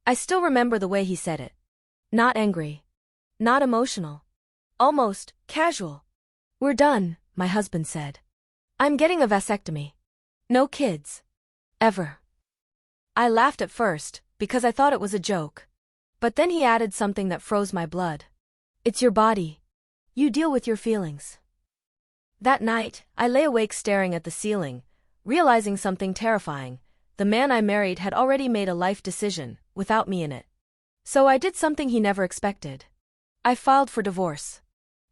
I still remember the way he said it. Not angry. Not emotional. Almost casual. "We're done," my husband said. "I'm getting a vasectomy. No kids. Ever." I laughed at first, because I thought it was a joke. But then he added something that froze my blood. "It's your body. You deal with your feelings." That night, I lay awake staring at the ceiling, realizing something terrifying. The man I married had already made a life decision, without me in it. So I did something he never expected. I filed for divorce.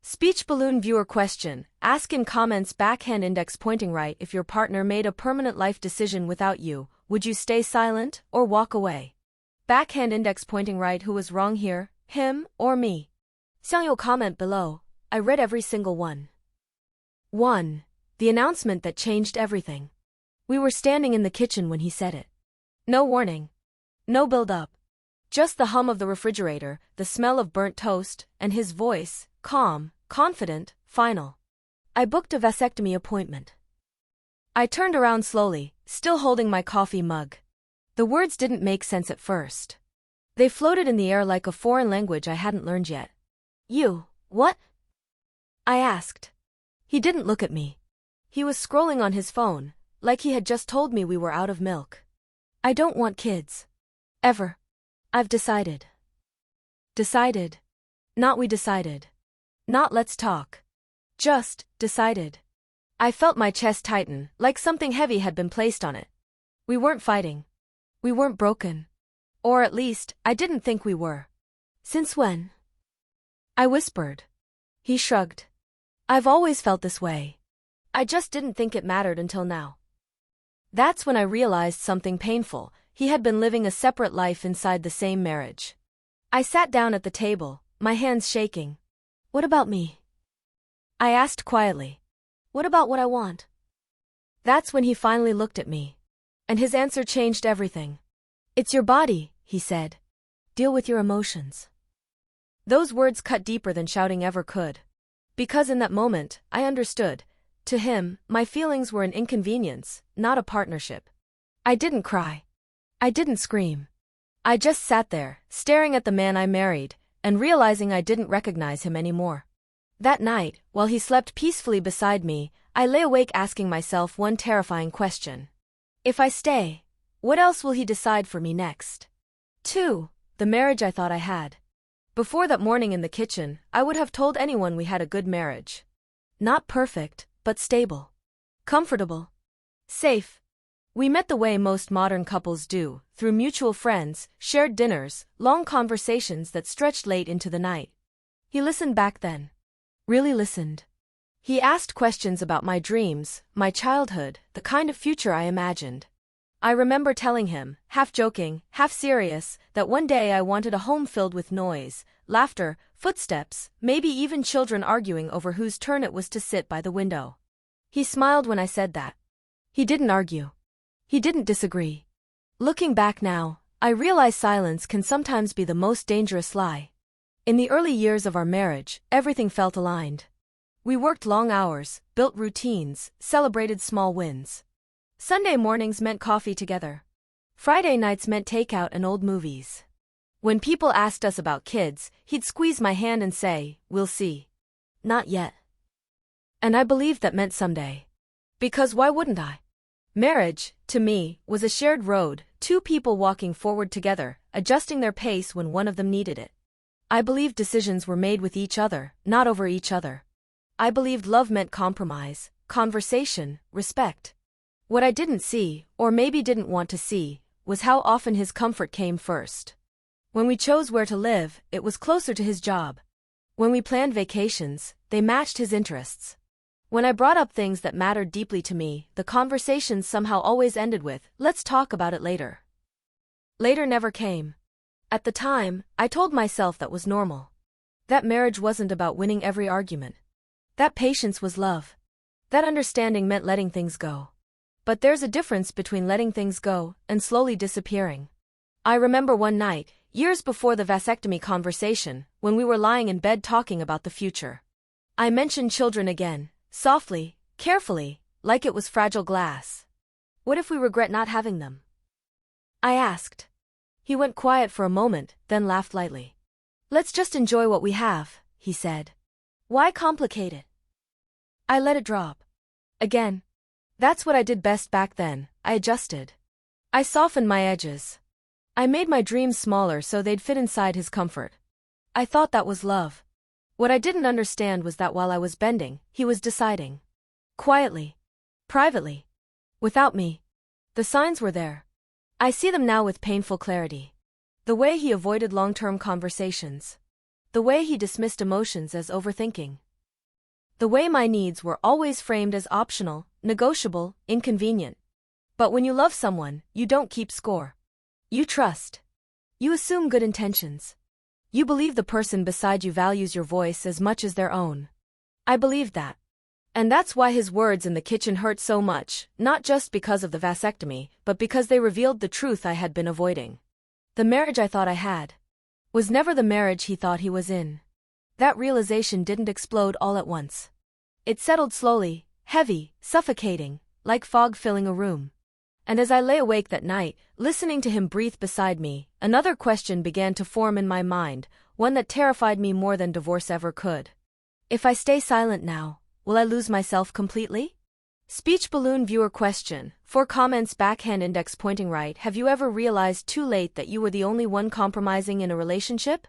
Speech balloon viewer question: ask in comments backhand index pointing right if your partner made a permanent life decision without you, would you stay silent or walk away? Backhand index pointing right, who was wrong here, him or me? 想有 comment below. I read every single one. 1. The announcement that changed everything. We were standing in the kitchen when he said it. No warning. No build-up. Just the hum of the refrigerator, the smell of burnt toast, and his voice, calm, confident, final. I booked a vasectomy appointment. I turned around slowly, still holding my coffee mug. The words didn't make sense at first. They floated in the air like a foreign language I hadn't learned yet. "You, what?" I asked. He didn't look at me. He was scrolling on his phone, like he had just told me we were out of milk. "I don't want kids. Ever. I've decided." Decided. Not we decided. Not let's talk. Just decided. I felt my chest tighten, like something heavy had been placed on it. We weren't fighting. We weren't broken. Or at least, I didn't think we were. "Since when?" I whispered. He shrugged. "I've always felt this way. I just didn't think it mattered until now." That's when I realized something painful. He had been living a separate life inside the same marriage. I sat down at the table, my hands shaking. "What about me?" I asked quietly. "What about what I want?" That's when he finally looked at me. And his answer changed everything. "It's your body," he said. "Deal with your emotions." Those words cut deeper than shouting ever could. Because in that moment, I understood. To him, my feelings were an inconvenience, not a partnership. I didn't cry. I didn't scream. I just sat there, staring at the man I married, and realizing I didn't recognize him anymore. That night, while he slept peacefully beside me, I lay awake asking myself one terrifying question. If I stay, what else will he decide for me next? 2. The marriage I thought I had. Before that morning in the kitchen, I would have told anyone we had a good marriage. Not perfect, but stable. Comfortable. Safe. We met the way most modern couples do, through mutual friends, shared dinners, long conversations that stretched late into the night. He listened back then. Really listened. He asked questions about my dreams, my childhood, the kind of future I imagined. I remember telling him, half joking, half serious, that one day I wanted a home filled with noise, laughter, footsteps, maybe even children arguing over whose turn it was to sit by the window. He smiled when I said that. He didn't argue. He didn't disagree. Looking back now, I realize silence can sometimes be the most dangerous lie. In the early years of our marriage, everything felt aligned. We worked long hours, built routines, celebrated small wins. Sunday mornings meant coffee together. Friday nights meant takeout and old movies. When people asked us about kids, he'd squeeze my hand and say, "We'll see." Not yet. And I believed that meant someday. Because why wouldn't I? Marriage, to me, was a shared road, two people walking forward together, adjusting their pace when one of them needed it. I believed decisions were made with each other, not over each other. I believed love meant compromise, conversation, respect. What I didn't see, or maybe didn't want to see, was how often his comfort came first. When we chose where to live, it was closer to his job. When we planned vacations, they matched his interests. When I brought up things that mattered deeply to me, the conversations somehow always ended with, "Let's talk about it later." Later never came. At the time, I told myself that was normal. That marriage wasn't about winning every argument. That patience was love. That understanding meant letting things go. But there's a difference between letting things go and slowly disappearing. I remember one night, years before the vasectomy conversation, when we were lying in bed talking about the future. I mentioned children again. Softly, carefully, like it was fragile glass. "What if we regret not having them?" I asked. He went quiet for a moment, then laughed lightly. Let's just enjoy what we have, he said. Why complicate it? I let it drop. Again. That's what I did best back then, I adjusted. I softened my edges. I made my dreams smaller so they'd fit inside his comfort. I thought that was love. What I didn't understand was that while I was bending, he was deciding. Quietly. Privately. Without me. The signs were there. I see them now with painful clarity. The way he avoided long-term conversations. The way he dismissed emotions as overthinking. The way my needs were always framed as optional, negotiable, inconvenient. But when you love someone, you don't keep score. You trust. You assume good intentions. You believe the person beside you values your voice as much as their own. I believed that. And that's why his words in the kitchen hurt so much, not just because of the vasectomy, but because they revealed the truth I had been avoiding. The marriage I thought I had was never the marriage he thought he was in. That realization didn't explode all at once. It settled slowly, heavy, suffocating, like fog filling a room. And as I lay awake that night, listening to him breathe beside me, another question began to form in my mind, one that terrified me more than divorce ever could. If I stay silent now, will I lose myself completely? Speech balloon viewer question. 4 comments backhand index pointing right. Have you ever realized too late that you were the only one compromising in a relationship?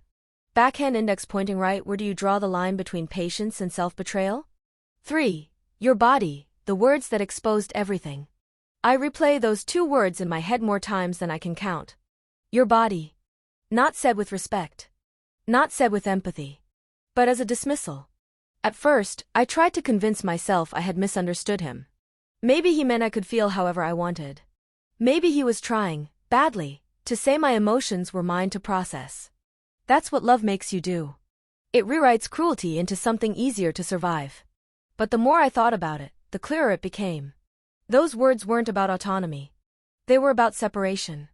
Backhand index pointing right. Where do you draw the line between patience and self-betrayal? 3. Your body, the words that exposed everything. I replay those 2 words in my head more times than I can count. Your body. Not said with respect. Not said with empathy. But as a dismissal. At first, I tried to convince myself I had misunderstood him. Maybe he meant I could feel however I wanted. Maybe he was trying, badly, to say my emotions were mine to process. That's what love makes you do. It rewrites cruelty into something easier to survive. But the more I thought about it, the clearer it became. Those words weren't about autonomy. They were about separation.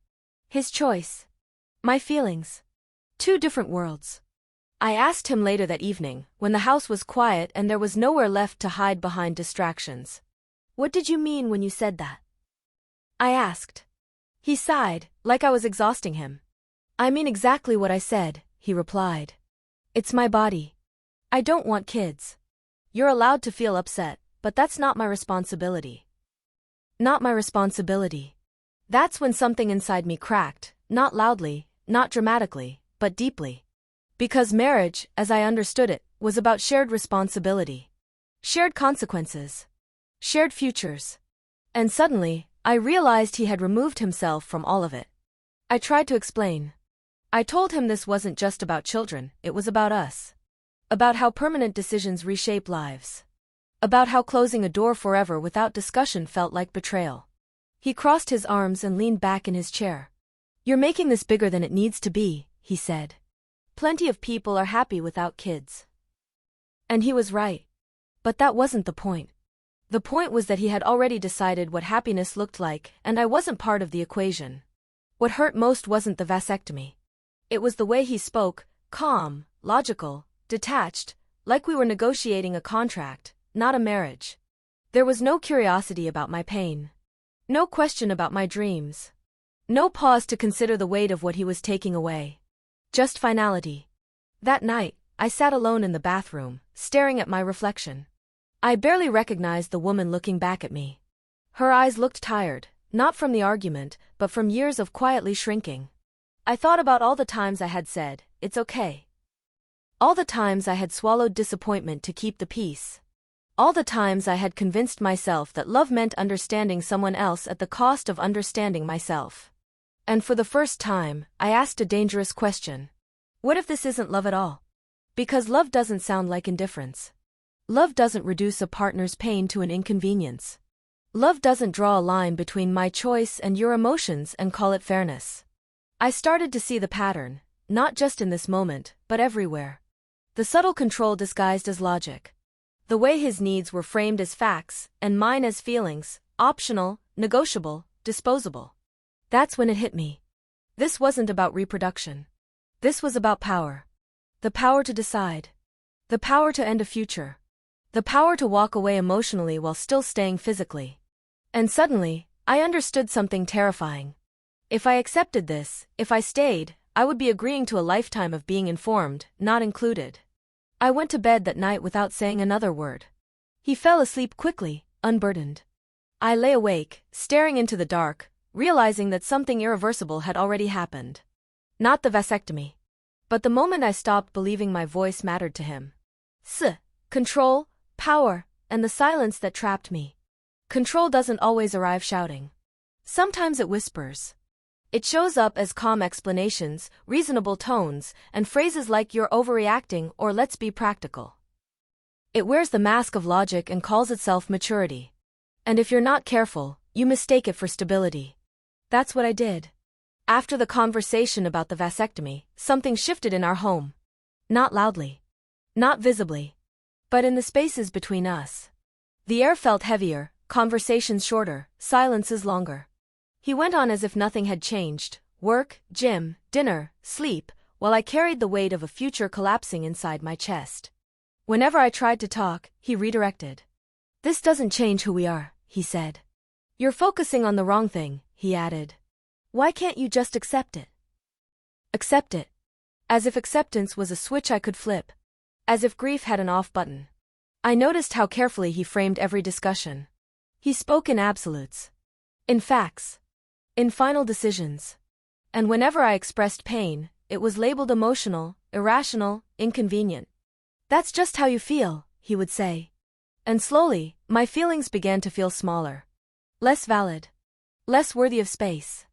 His choice. My feelings. 2 different worlds. I asked him later that evening, when the house was quiet and there was nowhere left to hide behind distractions. What did you mean when you said that? I asked. He sighed, like I was exhausting him. I mean exactly what I said, he replied. It's my body. I don't want kids. You're allowed to feel upset, but that's not my responsibility. Not my responsibility. That's when something inside me cracked, not loudly, not dramatically, but deeply. Because marriage, as I understood it, was about shared responsibility. Shared consequences. Shared futures. And suddenly, I realized he had removed himself from all of it. I tried to explain. I told him this wasn't just about children, it was about us. About how permanent decisions reshape lives. About how closing a door forever without discussion felt like betrayal. He crossed his arms and leaned back in his chair. You're making this bigger than it needs to be, he said. Plenty of people are happy without kids. And he was right. But that wasn't the point. The point was that he had already decided what happiness looked like, and I wasn't part of the equation. What hurt most wasn't the vasectomy. It was the way he spoke, calm, logical, detached, like we were negotiating a contract, not a marriage. There was no curiosity about my pain. No question about my dreams. No pause to consider the weight of what he was taking away. Just finality. That night, I sat alone in the bathroom, staring at my reflection. I barely recognized the woman looking back at me. Her eyes looked tired, not from the argument, but from years of quietly shrinking. I thought about all the times I had said, "It's okay." All the times I had swallowed disappointment to keep the peace. All the times I had convinced myself that love meant understanding someone else at the cost of understanding myself. And for the first time, I asked a dangerous question. What if this isn't love at all? Because love doesn't sound like indifference. Love doesn't reduce a partner's pain to an inconvenience. Love doesn't draw a line between my choice and your emotions and call it fairness. I started to see the pattern, not just in this moment, but everywhere. The subtle control disguised as logic. The way his needs were framed as facts, and mine as feelings, optional, negotiable, disposable. That's when it hit me. This wasn't about reproduction. This was about power. The power to decide. The power to end a future. The power to walk away emotionally while still staying physically. And suddenly, I understood something terrifying. If I accepted this, if I stayed, I would be agreeing to a lifetime of being informed, not included. I went to bed that night without saying another word. He fell asleep quickly, unburdened. I lay awake, staring into the dark, realizing that something irreversible had already happened. Not the vasectomy. But the moment I stopped believing my voice mattered to him. Control, power, and the silence that trapped me. Control doesn't always arrive shouting. Sometimes it whispers. It shows up as calm explanations, reasonable tones, and phrases like "you're overreacting" or "let's be practical." It wears the mask of logic and calls itself maturity. And if you're not careful, you mistake it for stability. That's what I did. After the conversation about the vasectomy, something shifted in our home. Not loudly. Not visibly. But in the spaces between us. The air felt heavier, conversations shorter, silences longer. He went on as if nothing had changed: work, gym, dinner, sleep, while I carried the weight of a future collapsing inside my chest. Whenever I tried to talk, he redirected. "This doesn't change who we are," he said. "You're focusing on the wrong thing," he added. "Why can't you just accept it?" Accept it. As if acceptance was a switch I could flip. As if grief had an off button. I noticed how carefully he framed every discussion. He spoke in absolutes. In facts. In final decisions. And whenever I expressed pain, it was labeled emotional, irrational, inconvenient. "That's just how you feel," he would say. And slowly, my feelings began to feel smaller. Less valid. Less worthy of space.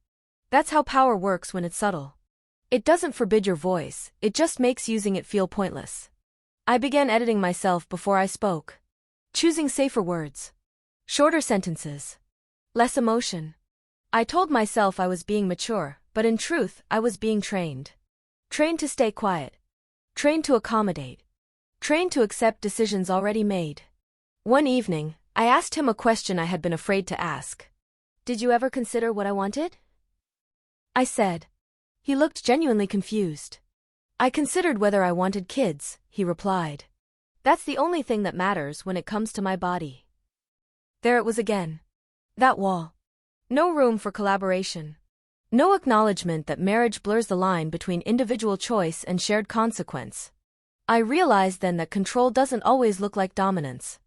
That's how power works when it's subtle. It doesn't forbid your voice, it just makes using it feel pointless. I began editing myself before I spoke. Choosing safer words. Shorter sentences. Less emotion. I told myself I was being mature, but in truth, I was being trained. Trained to stay quiet. Trained to accommodate. Trained to accept decisions already made. One evening, I asked him a question I had been afraid to ask. "Did you ever consider what I wanted?" I said. He looked genuinely confused. "I considered whether I wanted kids," he replied. "That's the only thing that matters when it comes to my body." There it was again. That wall. No room for collaboration. No acknowledgement that marriage blurs the line between individual choice and shared consequence. I realized then that control doesn't always look like dominance.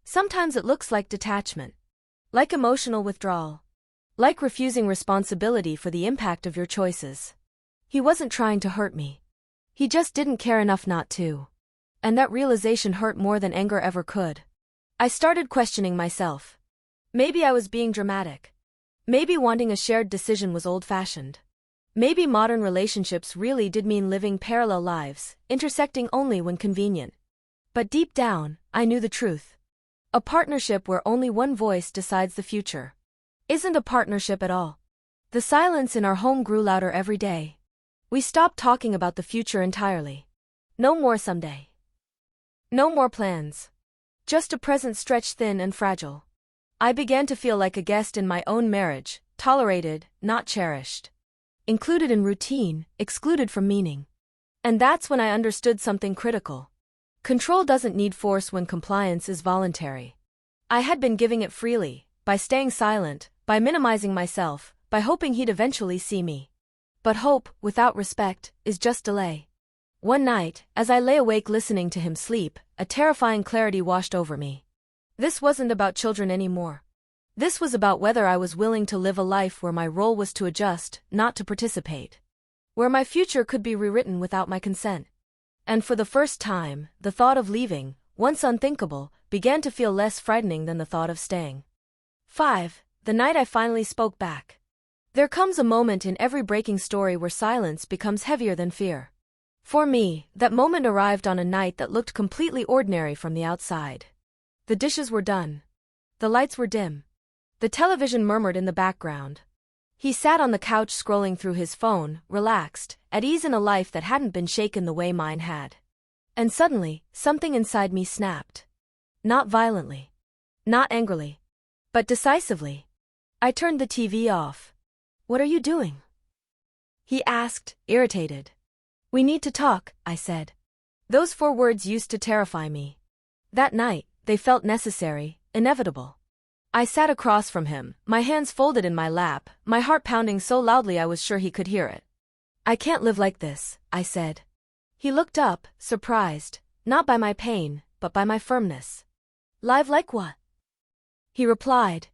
Sometimes it looks like detachment. Like emotional withdrawal. Like refusing responsibility for the impact of your choices. He wasn't trying to hurt me. He just didn't care enough not to. And that realization hurt more than anger ever could. I started questioning myself. Maybe I was being dramatic. Maybe wanting a shared decision was old-fashioned. Maybe modern relationships really did mean living parallel lives, intersecting only when convenient. But deep down, I knew the truth. A partnership where only one voice decides the future isn't a partnership at all. The silence in our home grew louder every day. We stopped talking about the future entirely. No more someday. No more plans. Just a present stretched thin and fragile. I began to feel like a guest in my own marriage, tolerated, not cherished. Included in routine, excluded from meaning. And that's when I understood something critical. Control doesn't need force when compliance is voluntary. I had been giving it freely, by staying silent, by minimizing myself, by hoping he'd eventually see me. But hope, without respect, is just delay. One night, as I lay awake listening to him sleep, a terrifying clarity washed over me. This wasn't about children anymore. This was about whether I was willing to live a life where my role was to adjust, not to participate. Where my future could be rewritten without my consent. And for the first time, the thought of leaving, once unthinkable, began to feel less frightening than the thought of staying. 5. The night I finally spoke back. There comes a moment in every breaking story where silence becomes heavier than fear. For me, that moment arrived on a night that looked completely ordinary from the outside. The dishes were done. The lights were dim. The television murmured in the background. He sat on the couch scrolling through his phone, relaxed, at ease in a life that hadn't been shaken the way mine had. And suddenly, something inside me snapped. Not violently. Not angrily. But decisively. I turned the TV off. "What are you doing?" he asked, irritated. "We need to talk," I said. Those 4 words used to terrify me. That night, they felt necessary, inevitable. I sat across from him, my hands folded in my lap, my heart pounding so loudly I was sure he could hear it. I can't live like this, I said. He looked up, surprised, not by my pain, but by my firmness. Live like what? He replied.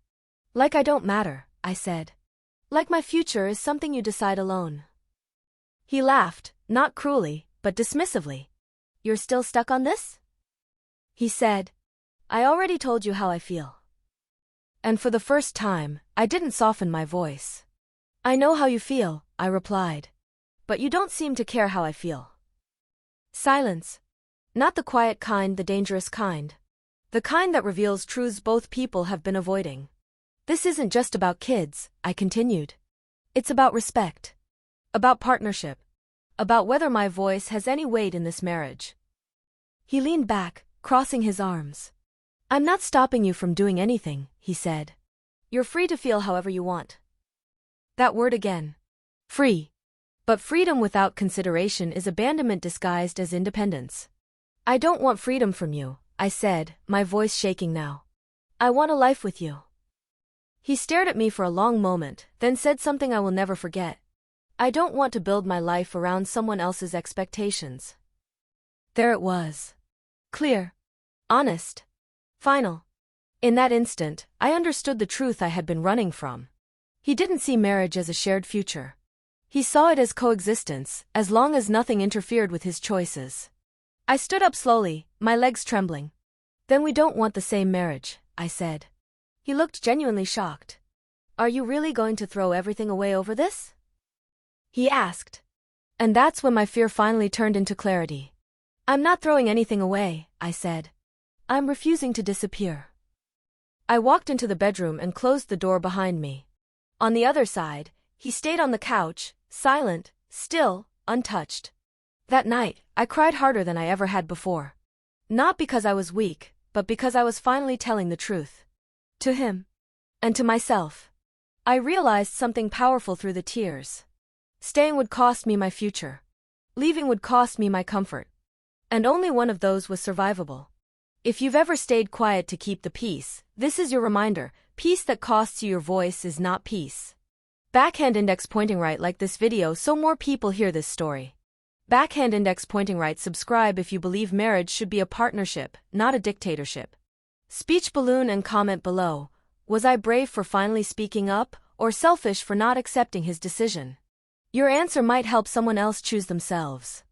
Like I don't matter, I said. Like my future is something you decide alone. He laughed, not cruelly, but dismissively. You're still stuck on this? He said. I already told you how I feel. And for the first time, I didn't soften my voice. I know how you feel, I replied. But you don't seem to care how I feel. Silence. Not the quiet kind, the dangerous kind. The kind that reveals truths both people have been avoiding. This isn't just about kids, I continued. It's about respect. About partnership. About whether my voice has any weight in this marriage. He leaned back, crossing his arms. I'm not stopping you from doing anything, he said. You're free to feel however you want. That word again. Free. But freedom without consideration is abandonment disguised as independence. I don't want freedom from you, I said, my voice shaking now. I want a life with you. He stared at me for a long moment, then said something I will never forget. I don't want to build my life around someone else's expectations. There it was. Clear. Honest. Final. In that instant, I understood the truth I had been running from. He didn't see marriage as a shared future. He saw it as coexistence, as long as nothing interfered with his choices. I stood up slowly, my legs trembling. Then we don't want the same marriage, I said. He looked genuinely shocked. Are you really going to throw everything away over this? He asked. And that's when my fear finally turned into clarity. I'm not throwing anything away, I said. I'm refusing to disappear. I walked into the bedroom and closed the door behind me. On the other side, he stayed on the couch, silent, still, untouched. That night, I cried harder than I ever had before. Not because I was weak, but because I was finally telling the truth. To him. And to myself. I realized something powerful through the tears. Staying would cost me my future. Leaving would cost me my comfort. And only one of those was survivable. If you've ever stayed quiet to keep the peace, this is your reminder. Peace that costs you your voice is not peace. Backhand index pointing right, like this video so more people hear this story. Backhand index pointing right, subscribe if you believe marriage should be a partnership, not a dictatorship. Speech balloon and comment below. Was I brave for finally speaking up, or selfish for not accepting his decision? Your answer might help someone else choose themselves.